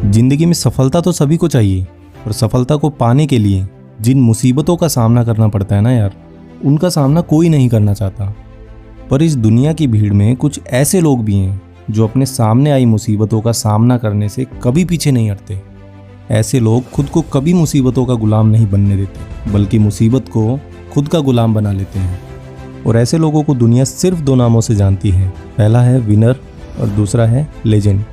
जिंदगी में सफलता तो सभी को चाहिए, और सफलता को पाने के लिए जिन मुसीबतों का सामना करना पड़ता है ना यार, उनका सामना कोई नहीं करना चाहता। पर इस दुनिया की भीड़ में कुछ ऐसे लोग भी हैं जो अपने सामने आई मुसीबतों का सामना करने से कभी पीछे नहीं हटते। ऐसे लोग खुद को कभी मुसीबतों का गुलाम नहीं बनने देते, बल्कि मुसीबत को खुद का गुलाम बना लेते हैं। और ऐसे लोगों को दुनिया सिर्फ दो नामों से जानती है, पहला है विनर और दूसरा है लेजेंड।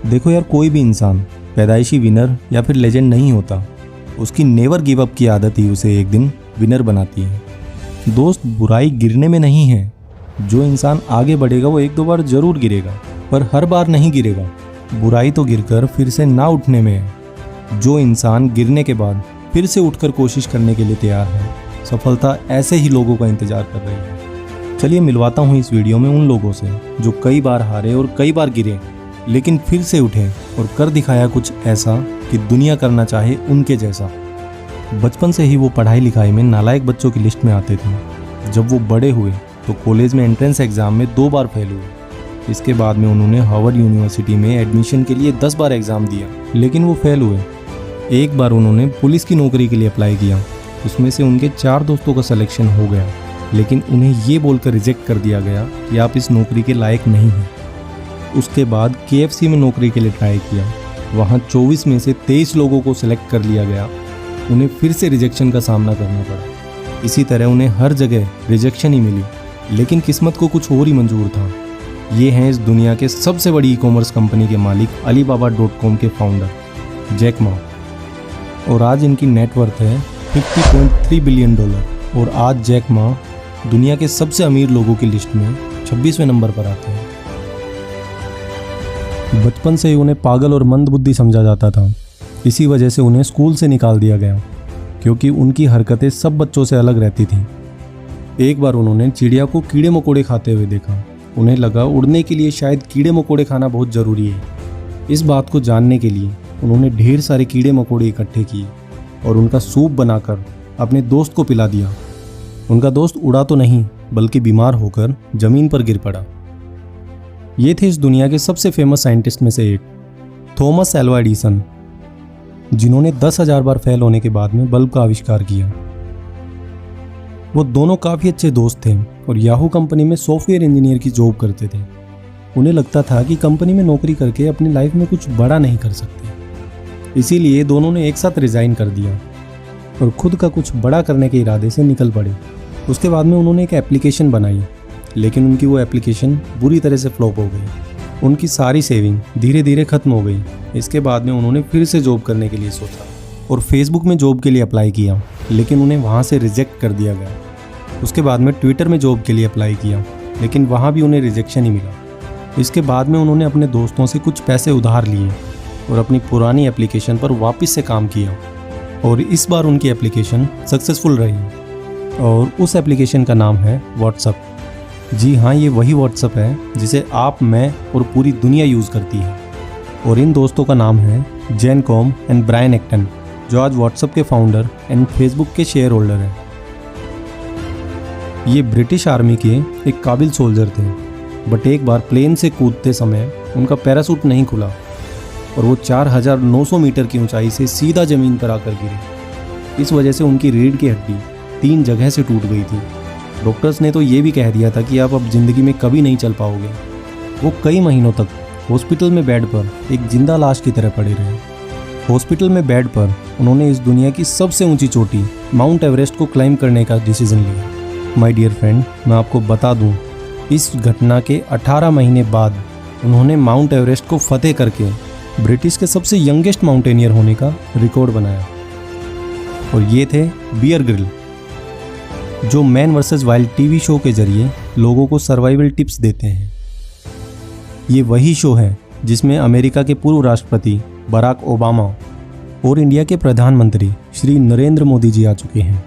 देखो यार, कोई भी इंसान पैदाइशी विनर या फिर लेजेंड नहीं होता, उसकी नेवर गिव अप की आदत ही उसे एक दिन विनर बनाती है। दोस्त, बुराई गिरने में नहीं है। जो इंसान आगे बढ़ेगा वो एक दो बार जरूर गिरेगा, पर हर बार नहीं गिरेगा। बुराई तो गिरकर फिर से ना उठने में है। जो इंसान गिरने के बाद फिर से उठकर कोशिश करने के लिए तैयार है, सफलता ऐसे ही लोगों का इंतजार कर रही है। चलिए मिलवाता हूँ इस वीडियो में उन लोगों से जो कई बार हारे और कई बार गिरे, लेकिन फिर से उठे और कर दिखाया कुछ ऐसा कि दुनिया करना चाहे उनके जैसा। बचपन से ही वो पढ़ाई लिखाई में नालायक बच्चों की लिस्ट में आते थे। जब वो बड़े हुए तो कॉलेज में एंट्रेंस एग्ज़ाम में 2 बार फेल हुए। इसके बाद में उन्होंने हार्वर्ड यूनिवर्सिटी में एडमिशन के लिए 10 बार एग्ज़ाम दिया, लेकिन वो फेल हुए। एक बार उन्होंने पुलिस की नौकरी के लिए अप्लाई किया, उसमें से उनके 4 दोस्तों का सिलेक्शन हो गया, लेकिन उन्हें ये बोलकर रिजेक्ट कर दिया गया कि आप इस नौकरी के लायक नहीं हैं। उसके बाद KFC में नौकरी के लिए ट्राई किया, वहाँ 24 में से 23 लोगों को सिलेक्ट कर लिया गया। उन्हें फिर से रिजेक्शन का सामना करना पड़ा। इसी तरह उन्हें हर जगह रिजेक्शन ही मिली, लेकिन किस्मत को कुछ और ही मंजूर था। ये हैं इस दुनिया के सबसे बड़ी ई-कॉमर्स कंपनी के मालिक Alibaba.com के फाउंडर जैक मा। और आज इनकी नेटवर्थ है $50.3 बिलियन। और आज जैक मा दुनिया के सबसे अमीर लोगों की लिस्ट में 26वें नंबर पर आते हैं। बचपन से ही उन्हें पागल और मंदबुद्धि समझा जाता था। इसी वजह से उन्हें स्कूल से निकाल दिया गया, क्योंकि उनकी हरकतें सब बच्चों से अलग रहती थीं। एक बार उन्होंने चिड़िया को कीड़े मकोड़े खाते हुए देखा। उन्हें लगा उड़ने के लिए शायद कीड़े मकोड़े खाना बहुत ज़रूरी है। इस बात को जानने के लिए उन्होंने ढेर सारे कीड़े मकोड़े इकट्ठे किए और उनका सूप बनाकर अपने दोस्त को पिला दिया। उनका दोस्त उड़ा तो नहीं, बल्कि बीमार होकर ज़मीन पर गिर पड़ा। ये थे इस दुनिया के सबसे फेमस साइंटिस्ट में से एक, थॉमस एल्वा एडिसन, जिन्होंने 10,000 बार फेल होने के बाद में बल्ब का आविष्कार किया। वो दोनों काफ़ी अच्छे दोस्त थे और याहू कंपनी में सॉफ्टवेयर इंजीनियर की जॉब करते थे। उन्हें लगता था कि कंपनी में नौकरी करके अपनी लाइफ में कुछ बड़ा नहीं कर सकते, इसीलिए दोनों ने एक साथ रिज़ाइन कर दिया और खुद का कुछ बड़ा करने के इरादे से निकल पड़े। उसके बाद में उन्होंने एक एप्लीकेशन बनाई, लेकिन उनकी वो एप्लीकेशन बुरी तरह से फ्लॉप हो गई। उनकी सारी सेविंग धीरे धीरे ख़त्म हो गई। इसके बाद में उन्होंने फिर से जॉब करने के लिए सोचा और फेसबुक में जॉब के लिए अप्लाई किया, लेकिन उन्हें वहाँ से रिजेक्ट कर दिया गया। उसके बाद में ट्विटर में जॉब के लिए अप्लाई किया, लेकिन वहाँ भी उन्हें रिजेक्शन ही मिला। इसके बाद में उन्होंने अपने दोस्तों से कुछ पैसे उधार लिए और अपनी पुरानी एप्लीकेशन पर वापस से काम किया, और इस बार उनकी एप्लीकेशन सक्सेसफुल रही। और उस एप्लीकेशन का नाम है व्हाट्सएप। जी हाँ, ये वही व्हाट्सएप है जिसे आप, मैं और पूरी दुनिया यूज़ करती है। और इन दोस्तों का नाम है जेन कॉम एंड ब्रायन एक्टन, जो आज व्हाट्सएप के फाउंडर एंड फेसबुक के शेयर होल्डर हैं। ये ब्रिटिश आर्मी के एक काबिल सोल्जर थे, बट एक बार प्लेन से कूदते समय उनका पैरासूट नहीं खुला और वो 4,900 मीटर की ऊंचाई से सीधा ज़मीन पर आकर गिरे। इस वजह से उनकी रीढ़ की हड्डी 3 जगह से टूट गई थी। डॉक्टर्स ने तो ये भी कह दिया था कि आप अब ज़िंदगी में कभी नहीं चल पाओगे। वो कई महीनों तक हॉस्पिटल में बेड पर एक जिंदा लाश की तरह पड़े रहे। हॉस्पिटल में बेड पर उन्होंने इस दुनिया की सबसे ऊंची चोटी माउंट एवरेस्ट को क्लाइम करने का डिसीजन लिया। माय डियर फ्रेंड, मैं आपको बता दूं, इस घटना के 18 महीने बाद उन्होंने माउंट एवरेस्ट को फतेह करके ब्रिटिश के सबसे यंगेस्ट माउंटेनियर होने का रिकॉर्ड बनाया। और ये थे बियर ग्रिल, जो man versus wild TV show के जरिए लोगों को सर्वाइवल टिप्स देते हैं। ये वही शो है जिसमें अमेरिका के पूर्व राष्ट्रपति बराक ओबामा और इंडिया के प्रधानमंत्री श्री नरेंद्र मोदी जी आ चुके हैं।